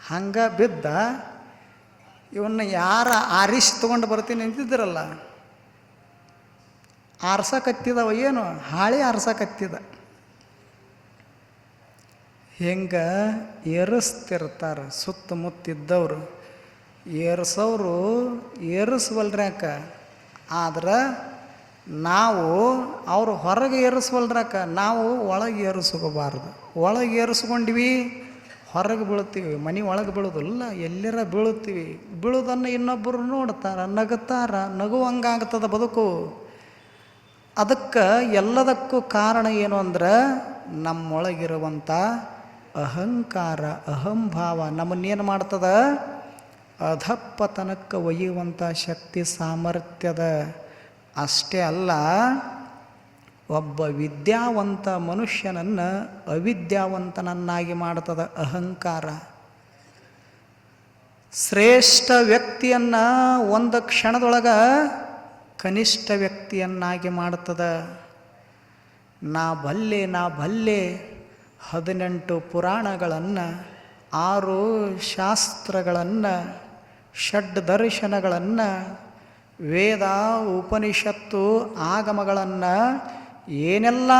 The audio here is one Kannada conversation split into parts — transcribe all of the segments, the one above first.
ಹಂಗೆ ಬಿದ್ದ. ಇವನ್ನ ಯಾರ ಆರಿಸಿ ತೊಗೊಂಡು ಬರ್ತೀನಿ ನಿಂತಿದ್ರಲ್ಲ, ಆರ್ಸಕತ್ತಿದವ, ಏನು ಹಾಳಿ ಆರ್ಸಕತ್ತಿದ. ಹೆಂಗೆ ಏರಿಸ್ತಿರ್ತಾರೆ ಸುತ್ತಮುತ್ತಿದ್ದವರು, ಏರಿಸೋರು ಏರಿಸ್ವಲ್ರ್ಯಾಕ, ಆದ್ರೆ ನಾವು ಅವರು ಹೊರಗೆ ಏರಿಸ್ವಲ್ರಾಕ, ನಾವು ಒಳಗೆ ಏರಿಸ್ಕೋಬಾರ್ದು. ಒಳಗೆ ಏರಿಸ್ಕೊಂಡ್ವಿ ಹೊರಗೆ ಬೀಳ್ತೀವಿ, ಮನೆ ಒಳಗೆ ಬೀಳೋದಿಲ್ಲ, ಎಲ್ಲರ ಬೀಳುತ್ತೀವಿ. ಬೀಳೋದನ್ನು ಇನ್ನೊಬ್ಬರು ನೋಡ್ತಾರೆ, ನಗುತ್ತಾರ, ನಗುವಂಗಾಗ್ತದ ಬದುಕು. ಅದಕ್ಕೆ ಎಲ್ಲದಕ್ಕೂ ಕಾರಣ ಏನು ಅಂದ್ರೆ ನಮ್ಮೊಳಗಿರುವಂಥ ಅಹಂಕಾರ, ಅಹಂಭಾವ ನಮ್ಮನ್ನೇನು ಮಾಡ್ತದ, ಅಧಪ್ಪತನಕ್ಕೆ ಒಯ್ಯುವಂಥ ಶಕ್ತಿ ಸಾಮರ್ಥ್ಯದ. ಅಷ್ಟೇ ಅಲ್ಲ, ಒಬ್ಬ ವಿದ್ಯಾವಂತ ಮನುಷ್ಯನನ್ನು ಅವಿದ್ಯಾವಂತನನ್ನಾಗಿ ಮಾಡ್ತದ ಅಹಂಕಾರ. ಶ್ರೇಷ್ಠ ವ್ಯಕ್ತಿಯನ್ನು ಒಂದು ಕ್ಷಣದೊಳಗೆ ಕನಿಷ್ಠ ವ್ಯಕ್ತಿಯನ್ನಾಗಿ ಮಾಡ್ತದ. ನಾ ಬಲ್ಲೆ 18 ಪುರಾಣಗಳನ್ನು, 6 ಶಾಸ್ತ್ರಗಳನ್ನು, ಷಡ್ ದರ್ಶನಗಳನ್ನು, ವೇದ ಉಪನಿಷತ್ತು ಆಗಮಗಳನ್ನು ಏನೆಲ್ಲ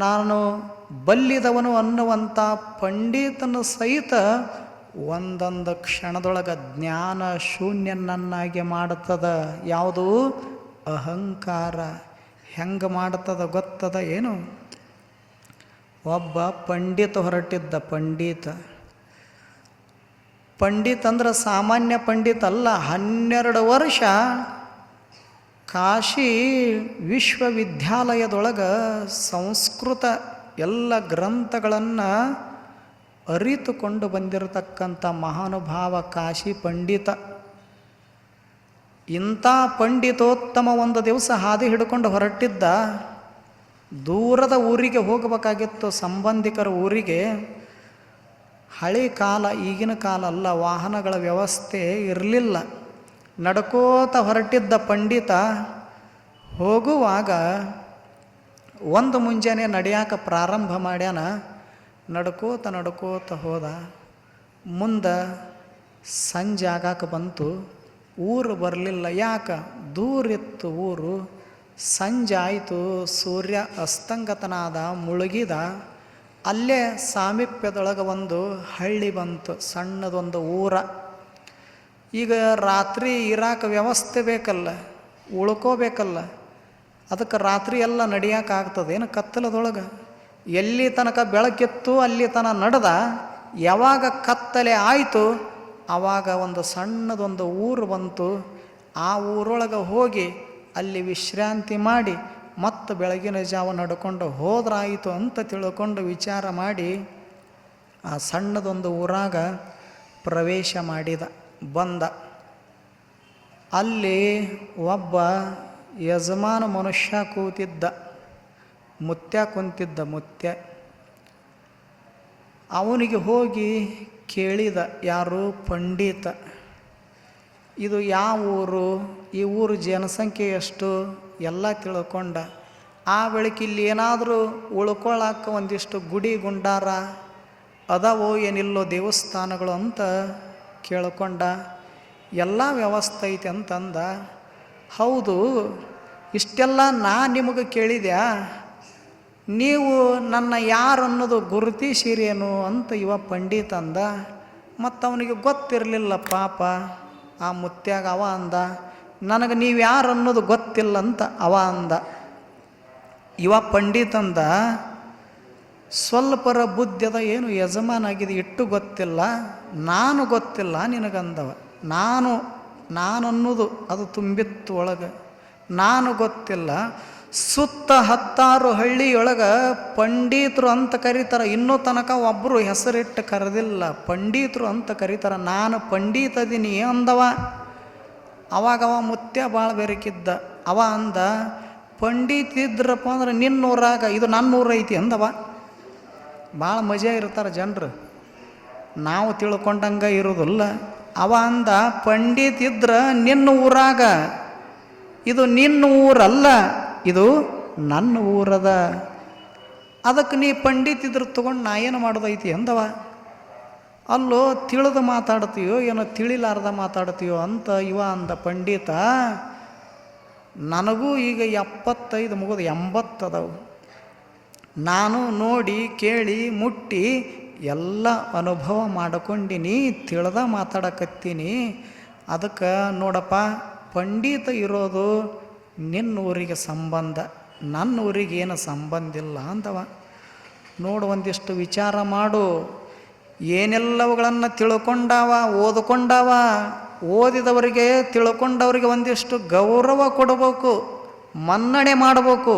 ನಾನು ಬಲ್ಲಿದವನು ಅನ್ನುವಂಥ ಪಂಡಿತನ ಸಹಿತ ಒಂದೊಂದು ಕ್ಷಣದೊಳಗೆ ಜ್ಞಾನ ಶೂನ್ಯನನ್ನಾಗಿ ಮಾಡ್ತದ. ಯಾವುದು? ಅಹಂಕಾರ. ಹೆಂಗೆ ಮಾಡ್ತದ ಗೊತ್ತದ ಏನು? ಒಬ್ಬ ಪಂಡಿತ ಹೊರಟಿದ್ದ. ಪಂಡಿತ ಅಂದ್ರೆ ಸಾಮಾನ್ಯ ಪಂಡಿತ ಅಲ್ಲ. 12 ವರ್ಷ ಕಾಶಿ ವಿಶ್ವವಿದ್ಯಾಲಯದೊಳಗೆ ಸಂಸ್ಕೃತ ಎಲ್ಲ ಗ್ರಂಥಗಳನ್ನು ಅರಿತುಕೊಂಡು ಬಂದಿರತಕ್ಕಂಥ ಮಹಾನುಭಾವ ಕಾಶಿ ಪಂಡಿತ. ಇಂಥ ಪಂಡಿತೋತ್ತಮ ಒಂದು ದಿವಸ ಹಾದಿ ಹಿಡ್ಕೊಂಡು ಹೊರಟಿದ್ದ. ದೂರದ ಊರಿಗೆ ಹೋಗಬೇಕಾಗಿತ್ತು, ಸಂಬಂಧಿಕರ ಊರಿಗೆ. ಹಳೆ ಕಾಲ, ಈಗಿನ ಕಾಲ ಅಲ್ಲ, ವಾಹನಗಳ ವ್ಯವಸ್ಥೆ ಇರಲಿಲ್ಲ. ನಡ್ಕೋತ ಹೊರಟಿದ್ದ ಪಂಡಿತ. ಹೋಗುವಾಗ ಒಂದು ಮುಂಜಾನೆ ನಡೆಯಾಕ ಪ್ರಾರಂಭ ಮಾಡ್ಯಾನ. ನಡ್ಕೋತ ಹೋದ. ಮುಂದೆ ಸಂಜೆ ಆಗಾಕ ಬಂತು. ಊರು ಬರಲಿಲ್ಲ. ಯಾಕೆ? ದೂರಿತ್ತು ಊರು. ಸಂಜೆ ಆಯಿತು, ಸೂರ್ಯ ಅಸ್ತಂಗತನಾದ, ಮುಳುಗಿದ. ಅಲ್ಲೇ ಸಾಮೀಪ್ಯದೊಳಗೆ ಒಂದು ಹಳ್ಳಿ ಬಂತು, ಸಣ್ಣದೊಂದು ಊರ. ಈಗ ರಾತ್ರಿ ಇರಾಕ ವ್ಯವಸ್ಥೆ ಬೇಕಲ್ಲ, ಉಳ್ಕೋಬೇಕಲ್ಲ. ಅದಕ್ಕೆ ರಾತ್ರಿ ಎಲ್ಲ ನಡೆಯೋಕ್ಕಾಗ್ತದೆ ಏನು? ಕತ್ತಲದೊಳಗೆ ಎಲ್ಲಿ ತನಕ ಬೆಳಕಿತ್ತು ಅಲ್ಲಿ ತನಕ ನಡೆದ. ಯಾವಾಗ ಕತ್ತಲೆ ಆಯಿತು ಆವಾಗ ಒಂದು ಸಣ್ಣದೊಂದು ಊರು ಬಂತು. ಆ ಊರೊಳಗೆ ಹೋಗಿ ಅಲ್ಲಿ ವಿಶ್ರಾಂತಿ ಮಾಡಿ ಮತ್ತು ಬೆಳಗಿನ ಜಾವ ನಡ್ಕೊಂಡು ಹೋದ್ರಾಯಿತು ಅಂತ ತಿಳ್ಕೊಂಡು ವಿಚಾರ ಮಾಡಿ ಆ ಸಣ್ಣದೊಂದು ಊರಾಗ ಪ್ರವೇಶ ಮಾಡಿದ. ಬಂದ. ಅಲ್ಲಿ ಒಬ್ಬ ಯಜಮಾನ ಮನುಷ್ಯ ಕೂತಿದ್ದ. ಮುತ್ಯ ಕುಂತಿದ್ದ. ಅವನಿಗೆ ಹೋಗಿ ಕೇಳಿದ, ಯಾರು? ಪಂಡಿತ. ಇದು ಯಾವ ಊರು? ಈ ಊರು ಜನಸಂಖ್ಯೆ ಎಷ್ಟು? ಎಲ್ಲ ತಿಳ್ಕೊಂಡ. ಆ ಬಳಿಕ ಇಲ್ಲಿ ಏನಾದರೂ ಉಳ್ಕೊಳ್ಳಾಕ ಒಂದಿಷ್ಟು ಗುಡಿ ಗುಂಡಾರ ಅದಾವೋ ಏನಿಲ್ಲೋ ದೇವಸ್ಥಾನಗಳು ಅಂತ ಕೇಳ್ಕೊಂಡ. ಎಲ್ಲ ವ್ಯವಸ್ಥೆ ಐತೆ ಅಂತಂದ. ಹೌದು, ಇಷ್ಟೆಲ್ಲ ನಾ ನಿಮಗೆ ಕೇಳಿದ್ಯಾ, ನೀವು ನನ್ನ ಯಾರು ಅನ್ನೋದು ಗುರುತಿಸಿರೇನು ಅಂತ ಇವ ಪಂಡಿತ ಅಂದ. ಮತ್ತು ಅವನಿಗೆ ಗೊತ್ತಿರಲಿಲ್ಲ ಪಾಪ. ಆ ಮುತ್ಯಾಗ ಅವ ಅಂದ, ನನಗೆ ನೀವು ಯಾರು ಅನ್ನೋದು ಗೊತ್ತಿಲ್ಲ ಅಂತ ಅವ ಅಂದ. ಇವ ಪಂಡಿತ ಅಂದ, ಸ್ವಲ್ಪರ ಬುದ್ಧದ ಏನು ಯಜಮಾನ ಆಗಿದೆ, ಇಟ್ಟು ಗೊತ್ತಿಲ್ಲ, ನಾನು ಗೊತ್ತಿಲ್ಲ ನಿನಗಂದವ. ನಾನನ್ನೋದು ಅದು ತುಂಬಿತ್ತು ಒಳಗೆ. ನಾನು ಗೊತ್ತಿಲ್ಲ. ಸುತ್ತ 10 ಹಳ್ಳಿಯೊಳಗೆ ಪಂಡಿತರು ಅಂತ ಕರೀತಾರೆ. ಇನ್ನೂ ತನಕ ಒಬ್ಬರು ಹೆಸರಿಟ್ಟು ಕರೆದಿಲ್ಲ. ಪಂಡಿತರು ಅಂತ ಕರೀತಾರೆ. ನಾನು ಪಂಡಿತದೀನಿ ಅಂದವ. ಅವಾಗ ಮುತ್ಯ ಭಾಳ ಬೆರಕಿದ್ದ. ಅವ ಅಂದ, ಪಂಡಿತ ಇದ್ರಪ್ಪ ಅಂದ್ರೆ ನಿನ್ನೂರಾಗ ಇದು ನನ್ನೂರು ಐತಿ ಅಂದವ. ಭಾಳ ಮಜಾ ಇರ್ತಾರೆ ಜನರು, ನಾವು ತಿಳ್ಕೊಂಡಂಗೆ ಇರೋದಿಲ್ಲ. ಅವ ಅಂದ, ಪಂಡಿತ ಇದ್ರೆ ನಿನ್ನ ಊರಾಗ, ಇದು ನಿನ್ನ ಊರಲ್ಲ, ಇದು ನನ್ನ ಊರದ. ಅದಕ್ಕೆ ನೀ ಪಂಡಿತ ಇದ್ರೆ ತೊಗೊಂಡು ನಾ ಏನು ಮಾಡೋದೈತಿ ಅಂದವ. ಅಲ್ಲೋ ತಿಳಿದು ಮಾತಾಡ್ತೀಯೋ ಏನೋ ತಿಳಿಲಾರ್ದ ಮಾತಾಡ್ತೀಯೋ ಅಂತ ಇವ ಅಂದ ಪಂಡಿತ. ನನಗೂ ಈಗ 75 ಮುಗಿದು 80 ಅದಾವು. ನಾನು ನೋಡಿ ಕೇಳಿ ಮುಟ್ಟಿ ಎಲ್ಲ ಅನುಭವ ಮಾಡ್ಕೊಂಡಿನಿ, ತಿಳಿದ ಮಾತಾಡಕತ್ತೀನಿ. ಅದಕ್ಕೆ ನೋಡಪ್ಪ, ಪಂಡಿತ ಇರೋದು ನಿನ್ನೂರಿಗೆ ಸಂಬಂಧ, ನನ್ನ ಊರಿಗೆ ಏನು ಸಂಬಂಧ ಇಲ್ಲ ಅಂದವ. ನೋಡು, ಒಂದಿಷ್ಟು ವಿಚಾರ ಮಾಡು. ಏನೆಲ್ಲವುಗಳನ್ನು ತಿಳ್ಕೊಂಡಾವ, ಓದ್ಕೊಂಡಾವ. ಓದಿದವರಿಗೆ, ತಿಳ್ಕೊಂಡವರಿಗೆ ಒಂದಿಷ್ಟು ಗೌರವ ಕೊಡಬೇಕು, ಮನ್ನಣೆ ಮಾಡಬೇಕು.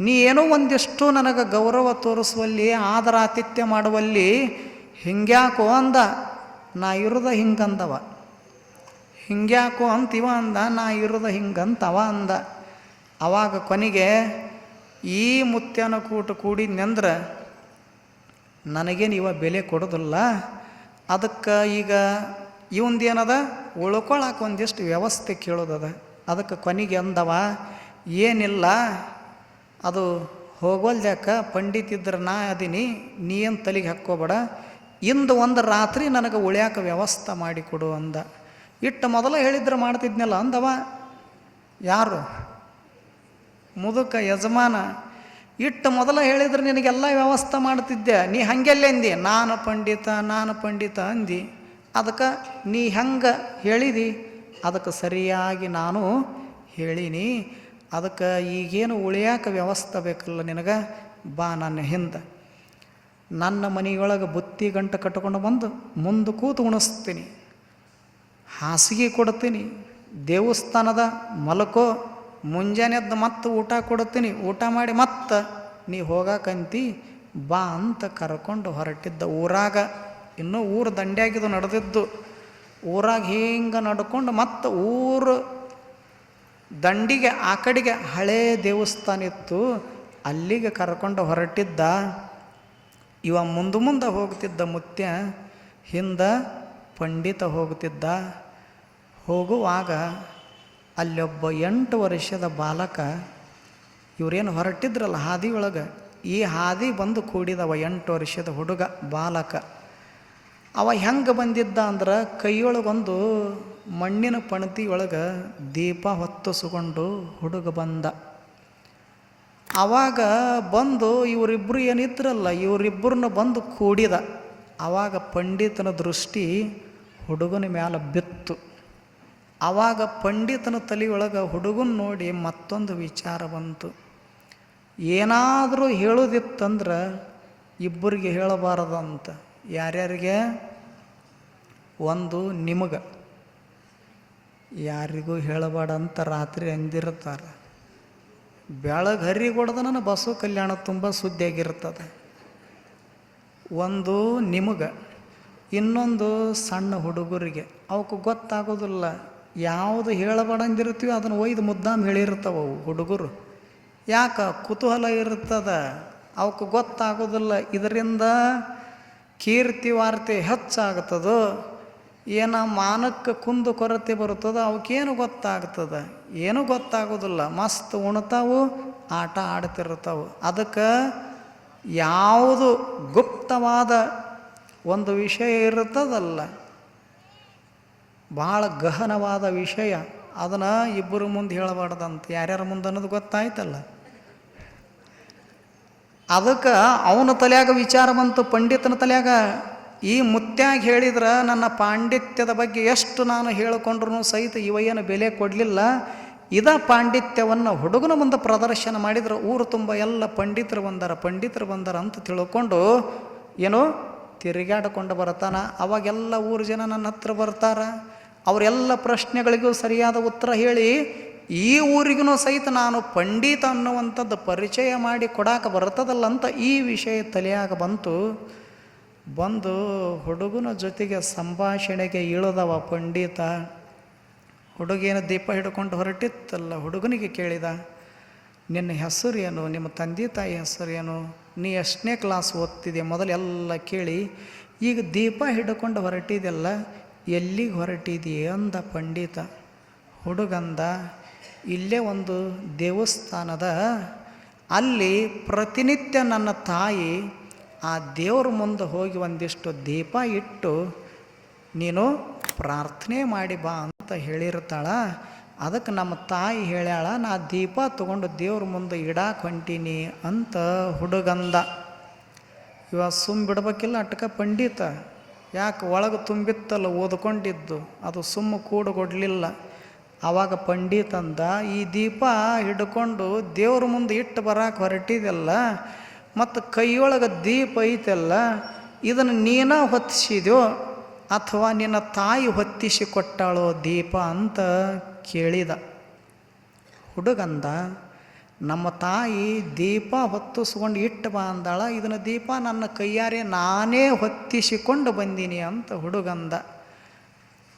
ನೀ ಏನೋ ಒಂದಿಷ್ಟು ನನಗೆ ಗೌರವ ತೋರಿಸುವಲ್ಲಿ, ಆದರ ಆತಿಥ್ಯ ಮಾಡುವಲ್ಲಿ ಹಿಂಗ್ಯಾಕೋ ಅಂದ. ನಾ ಇರೋದ ಹಿಂಗಂದವ. ಹಿಂಗ್ಯಾಕೋ ಅಂತಿವ ಅಂದ, ನಾ ಇರೋದ ಹಿಂಗಂತವ ಅಂದ. ಅವಾಗ ಕೊನೆಗೆ ಈ ಮುತ್ಯನ ಕೂಟ ಕೂಡಿದ್ನೆಂದ್ರೆ ನನಗೇನು ಇವ ಬೆಲೆ ಕೊಡೋದಿಲ್ಲ. ಅದಕ್ಕೆ ಈಗ ಇವಂದೇನದ, ಉಳ್ಕೊಳಕ್ಕೆ ಒಂದಿಷ್ಟು ವ್ಯವಸ್ಥೆ ಕೇಳೋದದ. ಅದಕ್ಕೆ ಕೊನೆಗೆ ಅಂದವ, ಏನಿಲ್ಲ, ಅದು ಹೋಗೋಲ್ದ್ಯಾಕ, ಪಂಡಿತಿದ್ರೆ ನಾ ಅದೀನಿ, ನೀ ಏನು ತಲೆಗೆ ಹಾಕ್ಕೋಬೇಡ, ಇಂದು ಒಂದು ರಾತ್ರಿ ನನಗೆ ಉಳ್ಯಾಕ ವ್ಯವಸ್ಥೆ ಮಾಡಿಕೊಡು ಅಂದ. ಇಟ್ಟು ಮೊದಲ ಹೇಳಿದ್ರೆ ಮಾಡ್ತಿದ್ನಲ್ಲ ಅಂದವ. ಯಾರು? ಮುದುಕ ಯಜಮಾನ. ಇಟ್ಟು ಮೊದಲ ಹೇಳಿದ್ರೆ ನಿನಗೆಲ್ಲ ವ್ಯವಸ್ಥೆ ಮಾಡ್ತಿದ್ದೆ, ನೀ ಹಂಗೆಲ್ಲ ಅಂದಿ, ನಾನು ಪಂಡಿತ ಅಂದಿ. ಅದಕ್ಕೆ ನೀ ಹೆಂಗೆ ಹೇಳಿದಿ, ಅದಕ್ಕೆ ಸರಿಯಾಗಿ ನಾನು ಹೇಳೀನಿ. ಅದಕ್ಕೆ ಈಗೇನು ಉಳಿಯಾಕ ವ್ಯವಸ್ಥೆ ಬೇಕಲ್ಲ ನಿನಗೆ, ಬಾ ನನ್ನ ಹಿಂದೆ. ನನ್ನ ಮನೆಯೊಳಗೆ ಬುತ್ತಿ ಗಂಟು ಕಟ್ಕೊಂಡು ಬಂದು ಮುಂದೆ ಕೂತು ಉಣಿಸ್ತೀನಿ, ಹಾಸಿಗೆ ಕೊಡ್ತೀನಿ, ದೇವಸ್ಥಾನದ ಮಲಕೋ, ಮುಂಜಾನೆದ್ದು ಮತ್ತೆ ಊಟ ಕೊಡ್ತೀನಿ, ಊಟ ಮಾಡಿ ಮತ್ತೆ ನೀ ಹೋಗಾಕಂತಿ ಬಾ ಅಂತ ಕರ್ಕೊಂಡು ಹೊರಟಿದ್ದ. ಊರಾಗ ಇನ್ನೂ ಊರು ದಂಡ್ಯಾಗಿದ್ದು ನಡೆದಿದ್ದು. ಊರಾಗ ಹಿಂಗೆ ನಡ್ಕೊಂಡು ಮತ್ತೆ ಊರು ದಂಡಿಗೆ ಆ ಕಡೆಗೆ ಹಳೇ ದೇವಸ್ಥಾನ ಇತ್ತು, ಅಲ್ಲಿಗೆ ಕರ್ಕೊಂಡು ಹೊರಟಿದ್ದ. ಇವ ಮುಂದೆ ಹೋಗ್ತಿದ್ದ ಮುತ್ಯ, ಹಿಂದೆ ಪಂಡಿತ ಹೋಗ್ತಿದ್ದ. ಹೋಗುವಾಗ ಅಲ್ಲೊಬ್ಬ 8 ವರ್ಷದ ಬಾಲಕ, ಇವರೇನು ಹೊರಟಿದ್ರಲ್ಲ ಹಾದಿಯೊಳಗೆ, ಈ ಹಾದಿ ಬಂದು ಕೂಡಿದವ 8 ವರ್ಷದ ಹುಡುಗ ಬಾಲಕ. ಅವ ಹೆಂಗೆ ಬಂದಿದ್ದ ಅಂದ್ರೆ, ಕೈಯೊಳಗೊಂದು ಮಣ್ಣಿನ ಪಣತಿಯೊಳಗೆ ದೀಪ ಹೊತ್ತಿಸ್ಕೊಂಡು ಹುಡುಗ ಬಂದ. ಆವಾಗ ಬಂದು ಇವರಿಬ್ಬರು ಏನಿದ್ರಲ್ಲ, ಇವರಿಬ್ಬರನ್ನ ಬಂದು ಕೂಡಿದ. ಆವಾಗ ಪಂಡಿತನ ದೃಷ್ಟಿ ಹುಡುಗನ ಮ್ಯಾಲೆ ಬಿತ್ತು. ಆವಾಗ ಪಂಡಿತನ ತಲೆಯೊಳಗೆ ಹುಡುಗನ ನೋಡಿ ಮತ್ತೊಂದು ವಿಚಾರ ಬಂತು. ಏನಾದರೂ ಹೇಳೋದಿತ್ತಂದ್ರೆ ಇಬ್ಬರಿಗೆ ಹೇಳಬಾರದಂತ. ಯಾರ್ಯಾರಿಗೆ? ಒಂದು ನಿಮಗೆ, ಯಾರಿಗೂ ಹೇಳಬೇಡ ಅಂತ ರಾತ್ರಿ ಅಂದಿರ್ತಾರೆ. ಬೆಳಗ್ಗೆ ಹರಿಗೊಡ್ದ ನನ್ನ ಬಸವ ಕಲ್ಯಾಣ ತುಂಬ ಸುದ್ದಿಯಾಗಿರ್ತದೆ. ಒಂದು ನಿಮಗೆ, ಇನ್ನೊಂದು ಸಣ್ಣ ಹುಡುಗರಿಗೆ. ಅವಕ್ಕೆ ಗೊತ್ತಾಗೋದಿಲ್ಲ, ಯಾವುದು ಹೇಳಬೇಡ ಅಂದಿರ್ತೀವಿ ಅದನ್ನು ಒಯ್ದು ಮುದ್ದಾಮ್ ಹೇಳಿರ್ತಾವೆ ಅವು ಹುಡುಗರು. ಯಾಕೆ? ಕುತೂಹಲ ಇರ್ತದೆ, ಅವಕ್ಕೆ ಗೊತ್ತಾಗೋದಿಲ್ಲ. ಇದರಿಂದ ಕೀರ್ತಿ ವಾರ್ತೆ ಹೆಚ್ಚಾಗ್ತದೋ, ಏನೋ ಮಾನಕ್ಕೆ ಕುಂದು ಕೊರತೆ ಬರ್ತದೆ, ಅವಕ್ಕೇನು ಗೊತ್ತಾಗ್ತದೆ? ಏನೂ ಗೊತ್ತಾಗೋದಿಲ್ಲ. ಮಸ್ತ್ ಉಣ್ತಾವು, ಆಟ ಆಡ್ತಿರ್ತಾವೆ. ಅದಕ್ಕೆ ಯಾವುದು ಗುಪ್ತವಾದ ಒಂದು ವಿಷಯ ಇರ್ತದಲ್ಲ, ಭಾಳ ಗಹನವಾದ ವಿಷಯ, ಅದನ್ನು ಇಬ್ಬರು ಮುಂದೆ ಹೇಳಬಾರ್ದಂತ. ಯಾರ್ಯಾರ ಮುಂದೆ ಅನ್ನೋದು ಗೊತ್ತಾಯ್ತಲ್ಲ. ಅದಕ್ಕೆ ಅವನ ತಲೆಯಾಗ ವಿಚಾರ ಬಂತು, ಪಂಡಿತನ ತಲೆಯಾಗ. ಈ ಮುತ್ಯಾಗ ಹೇಳಿದ್ರೆ ನನ್ನ ಪಾಂಡಿತ್ಯದ ಬಗ್ಗೆ ಎಷ್ಟು ನಾನು ಹೇಳಿಕೊಂಡ್ರೂ ಸಹಿತ ಇವ ಏನು ಬೆಲೆ ಕೊಡಲಿಲ್ಲ. ಇದ ಪಾಂಡಿತ್ಯವನ್ನು ಹುಡುಗನ ಮುಂದೆ ಪ್ರದರ್ಶನ ಮಾಡಿದ್ರೆ ಊರು ತುಂಬ ಎಲ್ಲ ಪಂಡಿತರು ಬಂದಾರ ಅಂತ ತಿಳ್ಕೊಂಡು ಏನೋ ತಿರುಗಾಡಿಕೊಂಡು ಬರ್ತಾನೆ. ಅವಾಗೆಲ್ಲ ಊರು ಜನ ನನ್ನ ಹತ್ರ ಬರ್ತಾರೆ. ಅವರೆಲ್ಲ ಪ್ರಶ್ನೆಗಳಿಗೂ ಸರಿಯಾದ ಉತ್ತರ ಹೇಳಿ ಈ ಊರಿಗೂ ಸಹಿತ ನಾನು ಪಂಡಿತ ಅನ್ನುವಂಥದ್ದು ಪರಿಚಯ ಮಾಡಿ ಕೊಡಾಕ ಬರ್ತದಲ್ಲ ಅಂತ ಈ ವಿಷಯ ತಲೆಯಾಗ ಬಂದು ಹುಡುಗನ ಜೊತೆಗೆ ಸಂಭಾಷಣೆಗೆ ಇಳಿದವ ಪಂಡಿತ. ಹುಡುಗೇನು ದೀಪ ಹಿಡ್ಕೊಂಡು ಹೊರಟಿತ್ತಲ್ಲ, ಹುಡುಗನಿಗೆ ಕೇಳಿದ, ನಿನ್ನ ಹೆಸರು ಏನು, ನಿಮ್ಮ ತಂದೆ ತಾಯಿ ಹೆಸರು ಏನು, ನೀ ಎಷ್ಟನೇ ಕ್ಲಾಸ್ ಓದ್ತಿದೆ ಮೊದಲೆಲ್ಲ ಕೇಳಿ, ಈಗ ದೀಪ ಹಿಡ್ಕೊಂಡು ಹೊರಟಿದೆಲ್ಲ ಎಲ್ಲಿಗೆ ಹೊರಟಿದೆಯೇ ಅಂದ ಪಂಡಿತ. ಹುಡುಗಂದ, ಇಲ್ಲೇ ಒಂದು ದೇವಸ್ಥಾನದ, ಅಲ್ಲಿ ಪ್ರತಿನಿತ್ಯ ನನ್ನ ತಾಯಿ ಆ ದೇವ್ರ ಮುಂದೆ ಹೋಗಿ ಒಂದಿಷ್ಟು ದೀಪ ಇಟ್ಟು ನೀನು ಪ್ರಾರ್ಥನೆ ಮಾಡಿ ಬಾ ಅಂತ ಹೇಳಿರ್ತಾಳ. ಅದಕ್ಕೆ ನಮ್ಮ ತಾಯಿ ಹೇಳ್ಯಾಳ, ನಾ ದೀಪ ತೊಗೊಂಡು ದೇವ್ರ ಮುಂದೆ ಇಡಾಕ ಹೊಂಟೀನಿ ಅಂತ ಹುಡುಗಂದ. ಇವಾಗ ಬಿಡ್ಬೇಕಿಲ್ಲ ಅಟ್ಕ ಪಂಡಿತ, ಯಾಕೆ ಒಳಗೆ ತುಂಬಿತ್ತಲ್ಲ ಓದ್ಕೊಂಡಿದ್ದು, ಅದು ಕೂಡಗೊಡ್ಲಿಲ್ಲ. ಆವಾಗ ಪಂಡಿತಂದ, ಈ ದೀಪ ಹಿಡ್ಕೊಂಡು ದೇವ್ರ ಮುಂದೆ ಇಟ್ಟು ಬರಾಕೆ ಹೊರಟಿದೆಲ್ಲ, ಮತ್ತು ಕೈಯೊಳಗೆ ದೀಪ ಐತೆಲ್ಲ, ಇದನ್ನು ನೀನ ಹೊತ್ತಿಸಿದ್ಯೋ ಅಥವಾ ನಿನ್ನ ತಾಯಿ ಹೊತ್ತಿಸಿ ಕೊಟ್ಟಾಳೋ ದೀಪ ಅಂತ ಕೇಳಿದ. ಹುಡುಗಂದ, ನಮ್ಮ ತಾಯಿ ದೀಪ ಹೊತ್ತಿಸ್ಕೊಂಡು ಇಟ್ಟು ಬಾ ಅಂದಾಳ, ಇದನ್ನು ದೀಪ ನನ್ನ ಕೈಯಾರೆ ನಾನೇ ಹೊತ್ತಿಸಿಕೊಂಡು ಬಂದೀನಿ ಅಂತ ಹುಡುಗಂದ.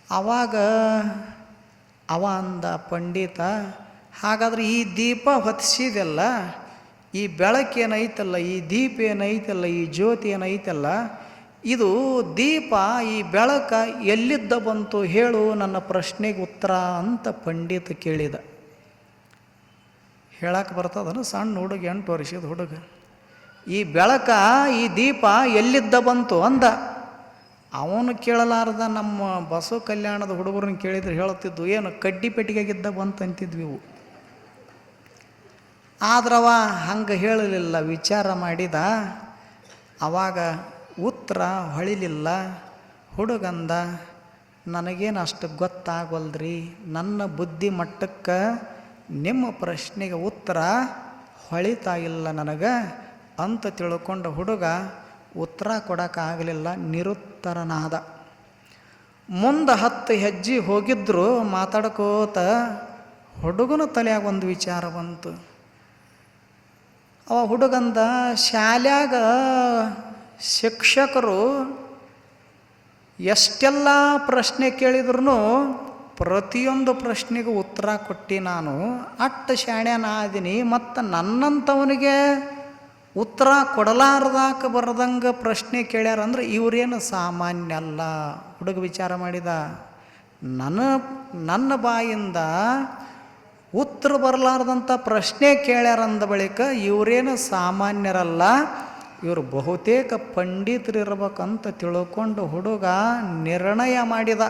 ಆವಾಗ ಅವ ಅಂದ ಪಂಡಿತ, ಹಾಗಾದ್ರೆ ಈ ದೀಪ ಹೊತ್ತಿಸಿದೆಲ್ಲ, ಈ ಬೆಳಕೇನೈತಲ್ಲ, ಈ ದೀಪ ಏನೈತಲ್ಲ, ಈ ಜ್ಯೋತಿ ಏನೈತಲ್ಲ, ಇದು ದೀಪ ಈ ಬೆಳಕ ಎಲ್ಲಿದ್ದ ಬಂತು ಹೇಳು, ನನ್ನ ಪ್ರಶ್ನೆಗೆ ಉತ್ತರ ಅಂತ ಪಂಡಿತ ಕೇಳಿದ. ಹೇಳಕ್ಕೆ ಬರ್ತದನು ಸಣ್ಣ ಹುಡುಗ, 8 ವರ್ಷದ ಹುಡುಗ. ಈ ಬೆಳಕ ಈ ದೀಪ ಎಲ್ಲಿದ್ದ ಬಂತು ಅಂದ. ಅವನು ಕೇಳಲಾರ್ದ ನಮ್ಮ ಬಸವ ಕಲ್ಯಾಣದ ಹುಡುಗರನ್ನ ಕೇಳಿದ್ರೆ ಹೇಳುತ್ತಿದ್ದು, ಏನು ಕಡ್ಡಿ ಪೆಟ್ಟಿಗೆಗಿದ್ದ ಬಂತು ಅಂತಿದ್ವಿ ಇವು. ಆದ್ರವ ಹಂಗೆ ಹೇಳಲಿಲ್ಲ, ವಿಚಾರ ಮಾಡಿದ. ಆವಾಗ ಉತ್ತರ ಹೊಳಿಲಿಲ್ಲ. ಹುಡುಗಂದ, ನನಗೇನು ಅಷ್ಟು ಗೊತ್ತಾಗವಲ್ದ್ರಿ, ನನ್ನ ಬುದ್ಧಿ ಮಟ್ಟಕ್ಕೆ ನಿಮ್ಮ ಪ್ರಶ್ನೆಗೆ ಉತ್ತರ ಹೊಳಿತಾ ಇಲ್ಲ ನನಗೆ ಅಂತ ತಿಳ್ಕೊಂಡು ಹುಡುಗ ಉತ್ತರ ಕೊಡೋಕ್ಕಾಗಲಿಲ್ಲ, ನಿರುತ್ತರನಾದ. ಮುಂದೆ 10 ಹೆಜ್ಜೆ ಹೋಗಿದ್ರು ಮಾತಾಡ್ಕೋತ ಹುಡುಗನ ತಲೆಯಾಗ ಒಂದು ವಿಚಾರ ಬಂತು. ಅವ ಹುಡುಗಂದ, ಶಾಲ್ಯಾಗ ಶಿಕ್ಷಕರು ಎಷ್ಟೆಲ್ಲ ಪ್ರಶ್ನೆ ಕೇಳಿದ್ರು ಪ್ರತಿಯೊಂದು ಪ್ರಶ್ನೆಗೂ ಉತ್ತರ ಕೊಟ್ಟು ನಾನು ಅಟ್ಟು ಶಾಣ್ಯನಾದೀನಿ, ಮತ್ತು ನನ್ನಂಥವನಿಗೆ ಉತ್ತರ ಕೊಡಲಾರ್ದಾಕ ಬರ್ದಂಗೆ ಪ್ರಶ್ನೆ ಕೇಳ್ಯಾರಂದ್ರೆ ಇವರೇನು ಸಾಮಾನ್ಯ ಅಲ್ಲ. ಹುಡುಗ ವಿಚಾರ ಮಾಡಿದ, ನನ್ನ ಬಾಯಿಂದ ಉತ್ತರ ಬರಲಾರ್ದಂಥ ಪ್ರಶ್ನೆ ಕೇಳ್ಯಾರಂದ ಬಳಿಕ ಇವರೇನು ಸಾಮಾನ್ಯರಲ್ಲ, ಇವರು ಬಹುತೇಕ ಪಂಡಿತರಿರ್ಬೇಕಂತ ತಿಳ್ಕೊಂಡು ಹುಡುಗ ನಿರ್ಣಯ ಮಾಡಿದ.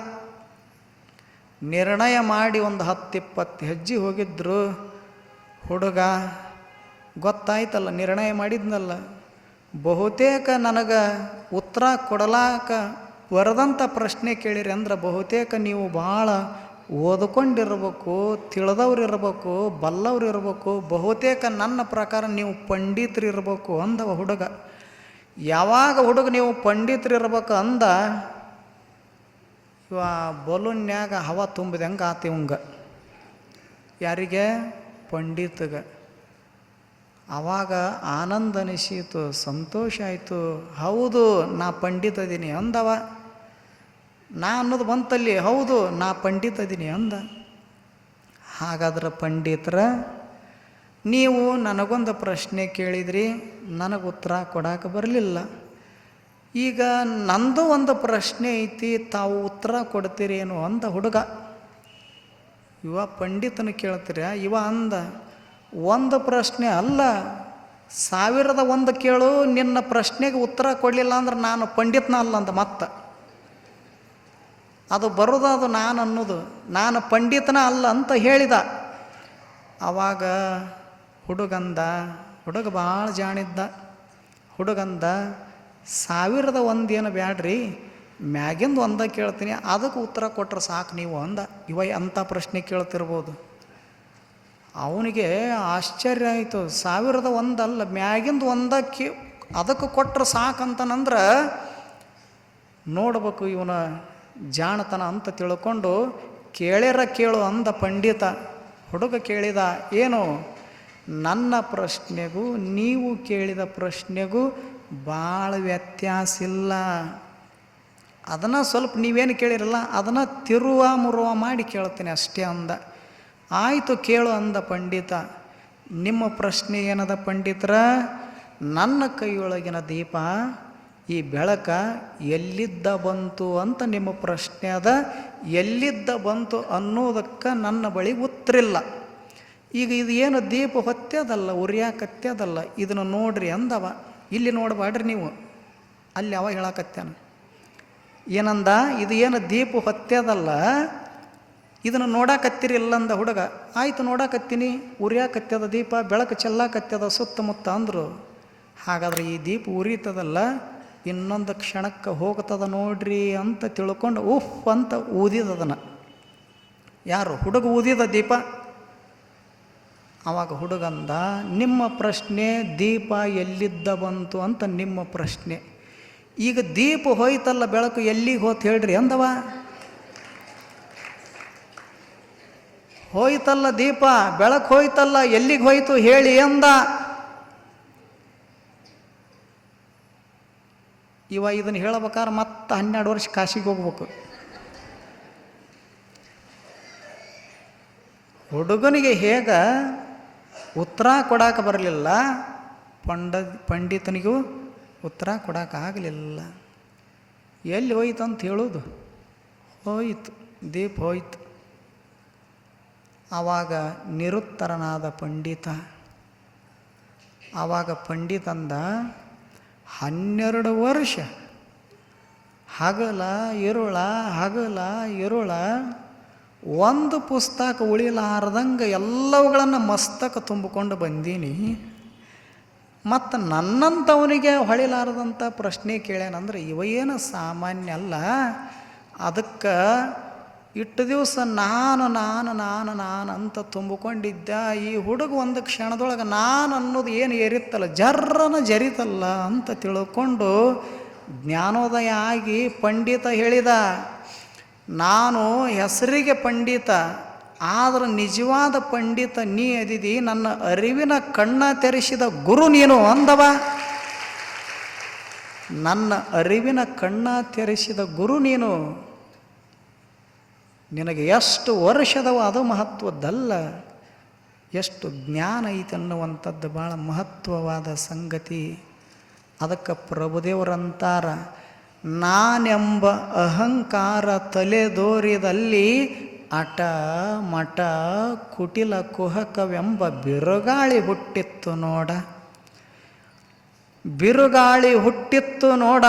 ನಿರ್ಣಯ ಮಾಡಿ ಒಂದು 10-20 ಹೆಜ್ಜೆ ಹೋಗಿದ್ರು. ಹುಡುಗ ಗೊತ್ತಾಯ್ತಲ್ಲ, ನಿರ್ಣಯ ಮಾಡಿದ್ನಲ್ಲ, ಬಹುತೇಕ ನನಗೆ ಉತ್ತರ ಕೊಡಲಾಕ ಬರದಂಥ ಪ್ರಶ್ನೆ ಕೇಳಿರಿ ಅಂದ್ರೆ ಬಹುತೇಕ ನೀವು ಭಾಳ ಓದ್ಕೊಂಡಿರ್ಬೇಕು, ತಿಳಿದವ್ರಿರ್ಬೇಕು, ಬಲ್ಲವ್ರಿರ್ಬೇಕು, ಬಹುತೇಕ ನನ್ನ ಪ್ರಕಾರ ನೀವು ಪಂಡಿತರಿರ್ಬೇಕು ಅಂದವ ಹುಡುಗ. ಯಾವಾಗ ಹುಡುಗ ನೀವು ಪಂಡಿತರಿರ್ಬೇಕು ಅಂದ, ಇವ ಬಲೂನ್ಯಾಗ ಹವಾ ತುಂಬಿದಂಗೆ ಆತಿವಂಗ. ಯಾರಿಗೆ? ಪಂಡಿತಗೆ. ಆವಾಗ ಆನಂದ ಅನಿಸೀತು, ಸಂತೋಷ ಆಯಿತು. ಹೌದು, ನಾ ಪಂಡಿತ ಅದೀನಿ ಅಂದವ. ನಾ ಅನ್ನೋದು ಬಂತಲ್ಲಿ, ಹೌದು ನಾ ಪಂಡಿತ ಅದೀನಿ ಅಂದ. ಹಾಗಾದ್ರೆ ಪಂಡಿತರ, ನೀವು ನನಗೊಂದು ಪ್ರಶ್ನೆ ಕೇಳಿದ್ರಿ, ನನಗೆ ಉತ್ತರ ಕೊಡಕ್ಕೆ ಬರಲಿಲ್ಲ. ಈಗ ನಂದು ಒಂದು ಪ್ರಶ್ನೆ ಐತಿ, ತಾವು ಉತ್ತರ ಕೊಡ್ತೀರೇನು ಅಂದ ಹುಡುಗ. ಇವ ಪಂಡಿತನ ಕೇಳ್ತೀರ? ಇವ ಅಂದ, ಒಂದು ಪ್ರಶ್ನೆ ಅಲ್ಲ, 1001 ಕೇಳು, ನಿನ್ನ ಪ್ರಶ್ನೆಗೆ ಉತ್ತರ ಕೊಡಲಿಲ್ಲ ಅಂದ್ರೆ ನಾನು ಪಂಡಿತನ ಅಲ್ಲ ಅಂದ. ಮತ್ತೆ ಅದು ಬರೋದು ನಾನು ಅನ್ನೋದು, ನಾನು ಪಂಡಿತನ ಅಲ್ಲ ಅಂತ ಹೇಳಿದ. ಆವಾಗ ಹುಡುಗ ಭಾಳ ಜಾಣಿದ್ದ. ಹುಡುಗಂದ, 1001 ಏನು ಬ್ಯಾಡ್ರಿ, ಮ್ಯಾಗಿಂದು ಒಂದ ಕೇಳ್ತೀನಿ, ಅದಕ್ಕೆ ಉತ್ತರ ಕೊಟ್ಟರೆ ಸಾಕು ನೀವು ಅಂದ. ಇವ ಅಂಥ ಪ್ರಶ್ನೆ ಕೇಳ್ತಿರ್ಬೋದು. ಅವನಿಗೆ ಆಶ್ಚರ್ಯ ಆಯಿತು. 1001 ಅಲ್ಲ, ಮ್ಯಾಗಿಂದು ಒಂದಕ್ಕೆ ಅದಕ್ಕೆ ಕೊಟ್ಟರೆ ಸಾಕಂತನಂದ್ರೆ ನೋಡ್ಬೇಕು ಇವನ ಜಾಣತನ ಅಂತ ತಿಳ್ಕೊಂಡು ಕೇಳು ಅಂದ ಪಂಡಿತ. ಹುಡುಗ ಕೇಳಿದ, ಏನು? ನನ್ನ ಪ್ರಶ್ನೆಗೂ ನೀವು ಕೇಳಿದ ಪ್ರಶ್ನೆಗೂ ಭಾಳ ವ್ಯತ್ಯಾಸ ಇಲ್ಲ, ಅದನ್ನು ಸ್ವಲ್ಪ ನೀವೇನು ಕೇಳಿರಲ್ಲ ಅದನ್ನು ಮುರುವ ಮಾಡಿ ಕೇಳ್ತೀನಿ ಅಷ್ಟೇ ಅಂದ. ಆಯಿತು ಕೇಳು ಅಂದ ಪಂಡಿತ. ನಿಮ್ಮ ಪ್ರಶ್ನೆ ಏನದ ಪಂಡಿತರ? ನನ್ನ ಕೈಯೊಳಗಿನ ದೀಪ, ಈ ಬೆಳಕ ಎಲ್ಲಿದ್ದ ಬಂತು ಅಂತ ನಿಮ್ಮ ಪ್ರಶ್ನೆ ಅದ. ಎಲ್ಲಿದ್ದ ಬಂತು ಅನ್ನೋದಕ್ಕೆ ನನ್ನ ಬಳಿ ಉತ್ತರಿಲ್ಲ. ಈಗ ಇದು ಏನು ದೀಪ ಹೊತ್ಯದಲ್ಲ, ಉರಿಯಾಕತ್ಯದಲ್ಲ, ಇದನ್ನು ನೋಡ್ರಿ ಅಂದವ. ಇಲ್ಲಿ ನೋಡಬೇಡ್ರಿ ನೀವು, ಅಲ್ಲಿ ಅವ ಹೇಳಕತ್ಯಾನ ಏನಂದ, ಇದು ಏನು ದೀಪ ಹೊತ್ಯದಲ್ಲ, ಇದನ್ನು ನೋಡಾಕತ್ತೀರಿ ಇಲ್ಲಂದ ಹುಡುಗ. ಆಯಿತು ನೋಡಾಕತ್ತೀನಿ, ಉರಿಯಾಕತ್ಯದ ದೀಪ, ಬೆಳಕು ಚೆಲ್ಲಾಕತ್ಯದ ಸುತ್ತಮುತ್ತ ಅಂದರು. ಹಾಗಾದ್ರೆ ಈ ದೀಪ ಉರಿತದಲ್ಲ, ಇನ್ನೊಂದು ಕ್ಷಣಕ್ಕೆ ಹೋಗ್ತದ ನೋಡ್ರಿ ಅಂತ ತಿಳ್ಕೊಂಡು ಉಫ್ ಅಂತ ಊದಿದದನ. ಯಾರು? ಹುಡುಗ ಊದಿದ ದೀಪ. ಆವಾಗ ಹುಡುಗಂದ, ನಿಮ್ಮ ಪ್ರಶ್ನೆ ದೀಪ ಎಲ್ಲಿದ್ದ ಬಂತು ಅಂತ ನಿಮ್ಮ ಪ್ರಶ್ನೆ. ಈಗ ದೀಪ ಹೋಯ್ತಲ್ಲ, ಬೆಳಕು ಎಲ್ಲಿಗೆ ಹೋತ್ ಹೇಳ್ರಿ ಅಂದವ. ಹೋಯ್ತಲ್ಲ ದೀಪ, ಬೆಳಕು ಹೋಯ್ತಲ್ಲ, ಎಲ್ಲಿಗೆ ಹೋಯ್ತು ಹೇಳಿ ಅಂದ. ಇವ ಇದನ್ನು ಹೇಳ್ಬೇಕಾದ್ರೆ ಮತ್ತೆ 12 ವರ್ಷ ಕಾಶಿಗೆ ಹೋಗ್ಬೇಕು. ಹುಡುಗನಿಗೆ ಹೇಗ ಉತ್ತರ ಕೊಡಾಕ ಬರಲಿಲ್ಲ, ಪಂಡಿತನಿಗೂ ಉತ್ತರ ಕೊಡೋಕ್ಕಾಗಲಿಲ್ಲ. ಎಲ್ಲಿ ಹೋಯ್ತು ಅಂತ ಹೇಳೋದು? ಹೋಯಿತು, ದೀಪ ಹೋಯ್ತು. ಆವಾಗ ನಿರುತ್ತರನಾದ ಪಂಡಿತ. ಆವಾಗ ಪಂಡಿತಂದ, 12 ವರ್ಷ ಹಗಲ ಇರುಳ ಹಗಲ ಇರುಳ ಒಂದು ಪುಸ್ತಕ ಉಳಿಲಾರ್ದಂಗೆ ಎಲ್ಲವುಗಳನ್ನು ಮಸ್ತಕ ತುಂಬಿಕೊಂಡು ಬಂದೀನಿ. ಮತ್ತು ನನ್ನಂಥವನಿಗೆ ಹೊಳಿಲಾರದಂಥ ಪ್ರಶ್ನೆ ಕೇಳ್ಯಾನಂದ್ರೆ ಇವ ಏನು ಸಾಮಾನ್ಯ ಅಲ್ಲ. ಅದಕ್ಕೆ ಇಟ್ಟು ದಿವಸ ನಾನು ನಾನು ನಾನು ನಾನು ಅಂತ ತುಂಬಿಕೊಂಡಿದ್ದ ಈ ಹುಡುಗ ಒಂದು ಕ್ಷಣದೊಳಗೆ ನಾನು ಅನ್ನೋದು ಏನು ಏರಿತ್ತಲ್ಲ, ಜರ್ರನ ಜರಿತಲ್ಲ ಅಂತ ತಿಳ್ಕೊಂಡು ಜ್ಞಾನೋದಯ ಆಗಿ ಪಂಡಿತ ಹೇಳಿದ, ನಾನು ಹೆಸರಿಗೆ ಪಂಡಿತ, ಆದ್ರೆ ನಿಜವಾದ ಪಂಡಿತ ನೀ ಅದಿದಿ, ನನ್ನ ಅರಿವಿನ ಕಣ್ಣ ತೆರೆಸಿದ ಗುರು ನೀನು ಅಂದವ. ನನ್ನ ಅರಿವಿನ ಕಣ್ಣ ತೆರೆಸಿದ ಗುರು ನೀನು. ನಿನಗೆ ಎಷ್ಟು ವರ್ಷದವ ಅದು ಮಹತ್ವದ್ದಲ್ಲ, ಎಷ್ಟು ಜ್ಞಾನ ಐತೆ ಅನ್ನುವಂಥದ್ದು ಭಾಳ ಮಹತ್ವವಾದ ಸಂಗತಿ. ಅದಕ್ಕೆ ಪ್ರಭುದೇವರಂತಾರ, ನಾನೆಂಬ ಅಹಂಕಾರ ತಲೆದೋರಿದಲ್ಲಿ ಅಟ ಮಠ ಕುಟಿಲ ಕುಹಕವೆಂಬ ಬಿರುಗಾಳಿ ಹುಟ್ಟಿತ್ತು ನೋಡ. ಬಿರುಗಾಳಿ ಹುಟ್ಟಿತ್ತು ನೋಡ,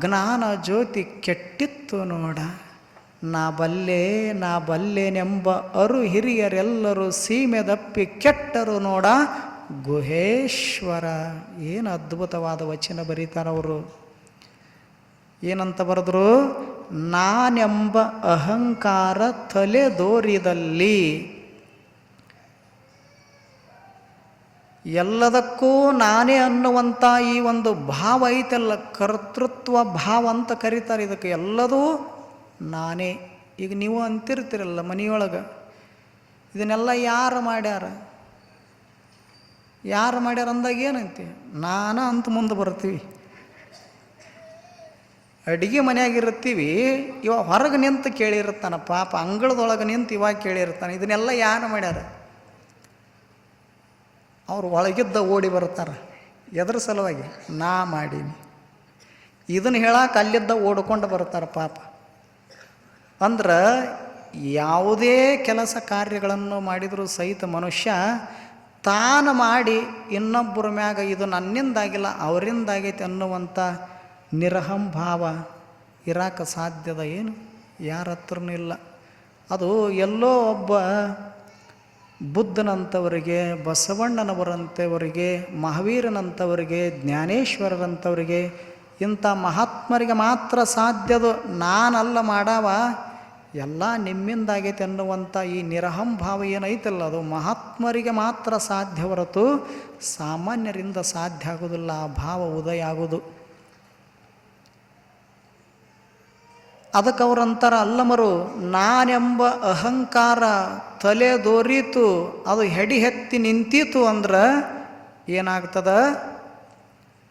ಜ್ಞಾನ ಜ್ಯೋತಿ ಕೆಟ್ಟಿತ್ತು ನೋಡ. ನಾ ಬಲ್ಲೆನೆಂಬ ಅರು ಹಿರಿಯರೆಲ್ಲರೂ ಸೀಮೆದಪ್ಪಿ ಕೆಟ್ಟರು ನೋಡ ಗುಹೇಶ್ವರ. ಏನು ಅದ್ಭುತವಾದ ವಚನ ಬರೀತಾರವರು. ಏನಂತ ಬರೆದ್ರು? ನಾನೆಂಬ ಅಹಂಕಾರ ತಲೆದೋರಿದಲ್ಲಿ ಎಲ್ಲದಕ್ಕೂ ನಾನೇ ಅನ್ನುವಂಥ ಈ ಒಂದು ಭಾವ ಐತಲ್ಲ, ಕರ್ತೃತ್ವ ಭಾವ ಅಂತ ಕರೀತಾರೆ ಇದಕ್ಕೆ. ಎಲ್ಲದೂ ನಾನೇ. ಈಗ ನೀವು ಅಂತಿರ್ತೀರಲ್ಲ ಮನೆಯೊಳಗೆ, ಇದನ್ನೆಲ್ಲ ಯಾರು ಮಾಡ್ಯಾರ ಅಂದಾಗ ಏನಂತೀವಿ? ನಾನು ಅಂತ ಮುಂದೆ ಬರ್ತೀವಿ. ಅಡುಗೆ ಮನೆಯಾಗಿರ್ತೀವಿ, ಇವಾಗ ಹೊರಗೆ ನಿಂತು ಕೇಳಿರ್ತಾನೆ ಪಾಪ, ಅಂಗಳದೊಳಗೆ ನಿಂತು ಇವಾಗ ಕೇಳಿರ್ತಾನೆ. ಇದನ್ನೆಲ್ಲ ಯಾರು ಮಾಡ್ಯಾರ? ಅವ್ರು ಒಳಗಿದ್ದ ಓಡಿ ಬರ್ತಾರೆ. ಎದ್ರ ಸಲುವಾಗಿ? ನಾ ಮಾಡೀನಿ. ಇದನ್ನು ಹೇಳಕ್ಕೆ ಅಲ್ಲಿದ್ದ ಓಡ್ಕೊಂಡು ಬರ್ತಾರೆ ಪಾಪ. ಅಂದ್ರೆ ಯಾವುದೇ ಕೆಲಸ ಕಾರ್ಯಗಳನ್ನು ಮಾಡಿದರೂ ಸಹಿತ ಮನುಷ್ಯ ತಾನು ಮಾಡಿ ಇನ್ನೊಬ್ಬರ ಮ್ಯಾಗ ಇದು ನನ್ನಿಂದಾಗಿಲ್ಲ ಅವರಿಂದಾಗೈತೆ ಅನ್ನುವಂಥ ನಿರಹಂಭಾವ ಇರಾಕ ಸಾಧ್ಯದ ಏನು? ಯಾರ ಹತ್ರನೂ ಇಲ್ಲ. ಅದು ಎಲ್ಲೋ ಒಬ್ಬ ಬುದ್ಧನಂಥವರಿಗೆ, ಬಸವಣ್ಣನವರಂಥವರಿಗೆ, ಮಹಾವೀರನಂಥವರಿಗೆ, ಜ್ಞಾನೇಶ್ವರರಂಥವರಿಗೆ, ಇಂಥ ಮಹಾತ್ಮರಿಗೆ ಮಾತ್ರ ಸಾಧ್ಯದು. ನಾನಲ್ಲ ಮಾಡವ, ಎಲ್ಲ ನಿಮ್ಮಿಂದಾಗೈತೆ ಅನ್ನುವಂಥ ಈ ನಿರಹಂಭಾವ ಏನೈತಲ್ಲ, ಅದು ಮಹಾತ್ಮರಿಗೆ ಮಾತ್ರ ಸಾಧ್ಯ ಹೊರತು ಸಾಮಾನ್ಯರಿಂದ ಸಾಧ್ಯ ಆಗೋದಿಲ್ಲ. ಆ ಭಾವ ಉದಯ ಆಗೋದು. ಅದಕ್ಕೆ ಅವರಂತರ ಅಲ್ಲಮರು, ನಾನೆಂಬ ಅಹಂಕಾರ ತಲೆದೋರಿತು, ಅದು ಹೆಡಿ ಹೆತ್ತಿ ನಿಂತೀತು ಅಂದ್ರೆ ಏನಾಗ್ತದ?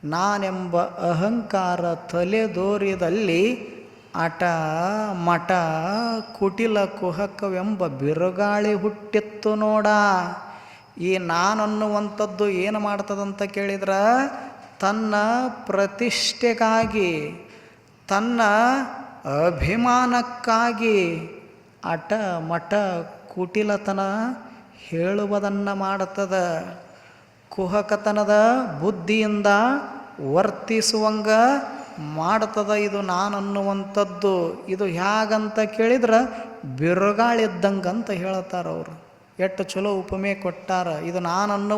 ನಾನೆಂಬ ಅಹಂಕಾರ ತಲೆದೋರಿದಲ್ಲಿ ಅಟ ಮಠ ಕುಟಿಲ ಕುಹಕವೆಂಬ ಬಿರುಗಾಳಿ ಹುಟ್ಟಿತ್ತು ನೋಡ. ಈ ನಾನನ್ನುವಂಥದ್ದು ಏನು ಮಾಡ್ತದಂತ ಕೇಳಿದ್ರೆ, ತನ್ನ ಪ್ರತಿಷ್ಠೆಗಾಗಿ, ತನ್ನ ಅಭಿಮಾನಕ್ಕಾಗಿ ಅಟ ಮಠ ಕುಟಿಲತನ ಹೇಳುವುದನ್ನು ಮಾಡುತ್ತದೆ. ಕುಹಕತನದ ಬುದ್ಧಿಯಿಂದ ವರ್ತಿಸುವಂಗ ಮಾಡ್ತದ. ಇದು ನಾನು ಅನ್ನುವಂಥದ್ದು ಇದು ಹೇಗಂತ ಕೇಳಿದ್ರೆ ಬಿರುಗಾಳಿದ್ದಂಗೆ ಅಂತ ಹೇಳ್ತಾರೆ ಅವರು. ಎಷ್ಟು ಚಲೋ ಉಪಮೆ ಕೊಟ್ಟಾರ. ಇದು ನಾನು ಅನ್ನೋ